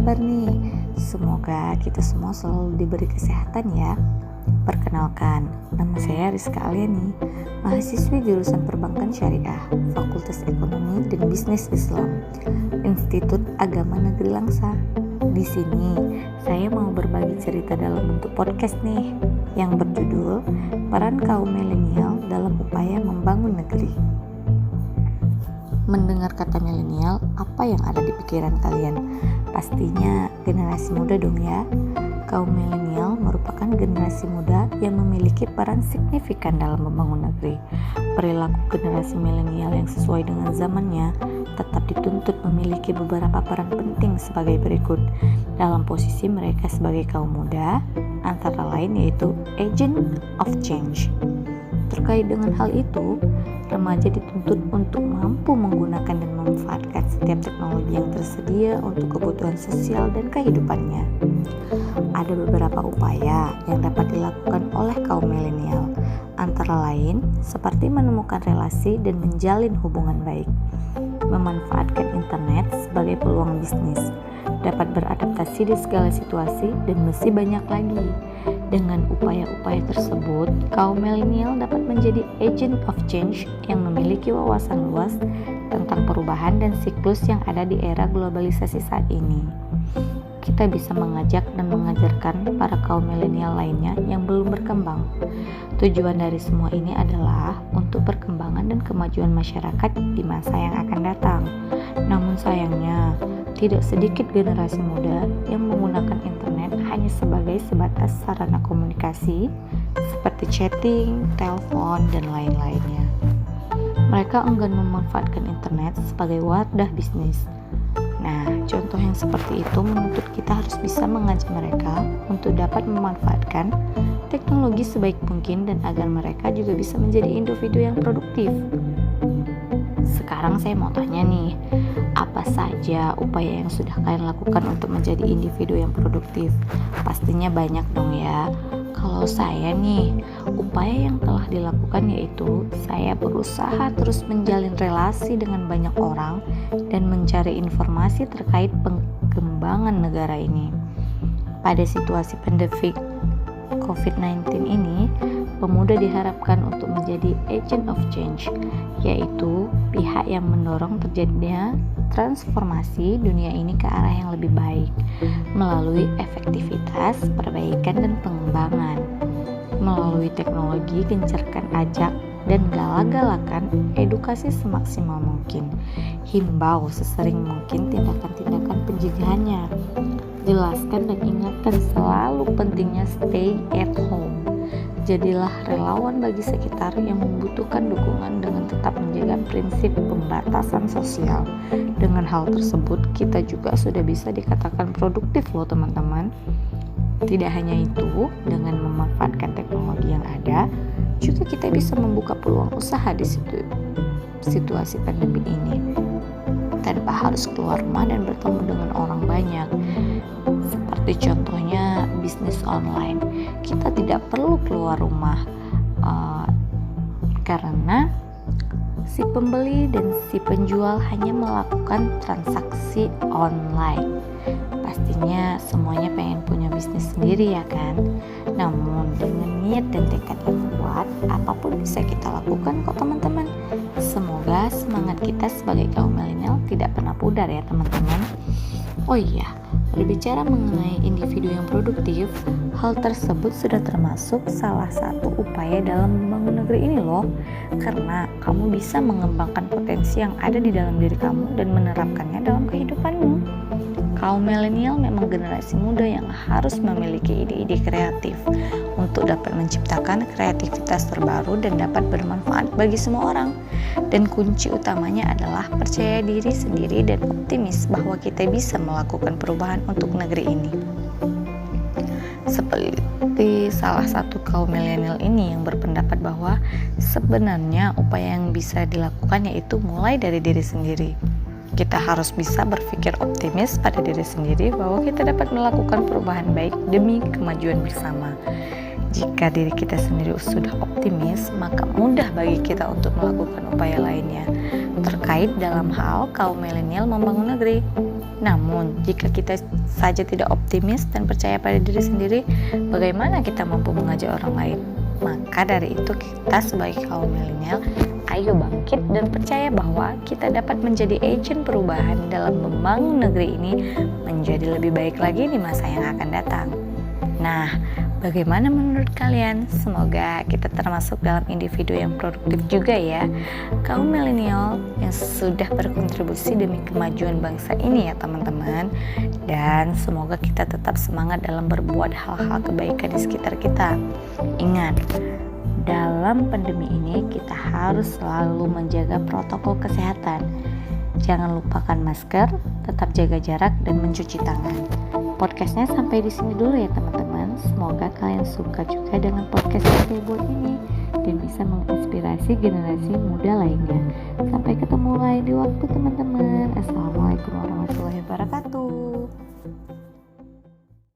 kabar nih? Semoga kita semua selalu diberi kesehatan ya. Perkenalkan, nama saya Rizka Alia nih, mahasiswi jurusan Perbankan Syariah, Fakultas Ekonomi dan Bisnis Islam, Institut Agama Negeri Langsa. Di sini, saya mau berbagi cerita dalam bentuk podcast nih, yang berjudul Peran Kaum Milenial dalam Upaya Membangun Negeri. Mendengar kata milenial, apa yang ada di pikiran kalian? Pastinya generasi muda dong ya. Kaum milenial merupakan generasi muda yang memiliki peran signifikan dalam membangun negeri. Perilaku generasi milenial yang sesuai dengan zamannya tetap dituntut memiliki beberapa peran penting sebagai berikut. Dalam posisi mereka sebagai kaum muda, antara lain yaitu agent of change. Terkait dengan hal itu, remaja dituntut untuk mampu menggunakan dan memanfaatkan setiap teknologi yang tersedia untuk kebutuhan sosial dan kehidupannya. Ada beberapa upaya yang dapat dilakukan oleh kaum milenial, antara lain seperti menemukan relasi dan menjalin hubungan baik, memanfaatkan internet sebagai peluang bisnis, dapat beradaptasi di segala situasi, dan masih banyak lagi. Dengan upaya-upaya tersebut, kaum milenial dapat menjadi agent of change yang memiliki wawasan luas tentang perubahan dan siklus yang ada di era globalisasi saat ini. Kita bisa mengajak dan mengajarkan para kaum milenial lainnya yang belum berkembang. Tujuan dari semua ini adalah untuk perkembangan dan kemajuan masyarakat di masa yang akan datang. Namun sayangnya, tidak sedikit generasi muda yang menggunakan internet hanya sebagai sebatas sarana komunikasi seperti chatting, telepon, dan lain-lainnya. Mereka enggan memanfaatkan internet sebagai wadah bisnis. Nah, contoh yang seperti itu menuntut kita harus bisa mengajak mereka untuk dapat memanfaatkan teknologi sebaik mungkin dan agar mereka juga bisa menjadi individu yang produktif. Sekarang saya mau tanya nih, apa saja upaya yang sudah kalian lakukan untuk menjadi individu yang produktif? Pastinya banyak dong ya. Kalau saya nih, upaya yang telah dilakukan yaitu saya berusaha terus menjalin relasi dengan banyak orang dan mencari informasi terkait pengembangan negara ini. Pada situasi pandemi COVID-19 ini, pemuda diharapkan untuk menjadi agent of change, yaitu pihak yang mendorong terjadinya transformasi dunia ini ke arah yang lebih baik melalui efektivitas, perbaikan, dan pengembangan. Melalui teknologi, gencarkan ajak dan galak-galakan edukasi semaksimal mungkin. Himbau sesering mungkin tindakan-tindakan pencegahannya. Jelaskan dan ingatkan selalu pentingnya stay at home. Jadilah relawan bagi sekitar yang membutuhkan dukungan dengan tetap menjaga prinsip pembatasan sosial. Dengan hal tersebut, kita juga sudah bisa dikatakan produktif loh teman-teman. Tidak hanya itu, dengan memanfaatkan teknologi yang ada, juga kita bisa membuka peluang usaha di situasi pandemi ini. Tanpa harus keluar rumah dan bertemu dengan orang banyak. Seperti contohnya bisnis online, kita tidak perlu keluar rumah karena si pembeli dan si penjual hanya melakukan transaksi online. Pastinya semuanya pengen punya bisnis sendiri ya kan. Namun dengan niat dan tekad yang kuat, apapun bisa kita lakukan kok teman-teman. Semoga semangat kita sebagai kaum milenial tidak pernah pudar ya teman-teman. Oh iya, berbicara mengenai individu yang produktif, hal tersebut sudah termasuk salah satu upaya dalam membangun negeri ini loh. Karena kamu bisa mengembangkan potensi yang ada di dalam diri kamu dan menerapkannya dalam kehidupanmu. Kaum milenial memang generasi muda yang harus memiliki ide-ide kreatif untuk dapat menciptakan kreativitas terbaru dan dapat bermanfaat bagi semua orang. Dan kunci utamanya adalah percaya diri sendiri dan optimis bahwa kita bisa melakukan perubahan untuk negeri ini. Seperti salah satu kaum milenial ini yang berpendapat bahwa sebenarnya upaya yang bisa dilakukan yaitu mulai dari diri sendiri. Kita harus bisa berpikir optimis pada diri sendiri bahwa kita dapat melakukan perubahan baik demi kemajuan bersama. Jika diri kita sendiri sudah optimis, maka mudah bagi kita untuk melakukan upaya lainnya terkait dalam hal kaum milenial membangun negeri. Namun, jika kita saja tidak optimis dan percaya pada diri sendiri, bagaimana kita mampu mengajak orang lain? Maka dari itu kita sebagai kaum milenial, ayo bangkit dan percaya bahwa kita dapat menjadi agen perubahan dalam membangun negeri ini menjadi lebih baik lagi di masa yang akan datang. Nah, bagaimana menurut kalian? Semoga kita termasuk dalam individu yang produktif juga ya, kaum milenial yang sudah berkontribusi demi kemajuan bangsa ini ya teman-teman. Dan semoga kita tetap semangat dalam berbuat hal-hal kebaikan di sekitar kita. Ingat, dalam pandemi ini kita harus selalu menjaga protokol kesehatan. Jangan lupakan masker, tetap jaga jarak dan mencuci tangan. Podcastnya sampai di sini dulu ya teman-teman. Semoga kalian suka juga dengan podcast yang saya buat ini dan bisa menginspirasi generasi muda lainnya. Sampai ketemu lagi di waktu teman-teman.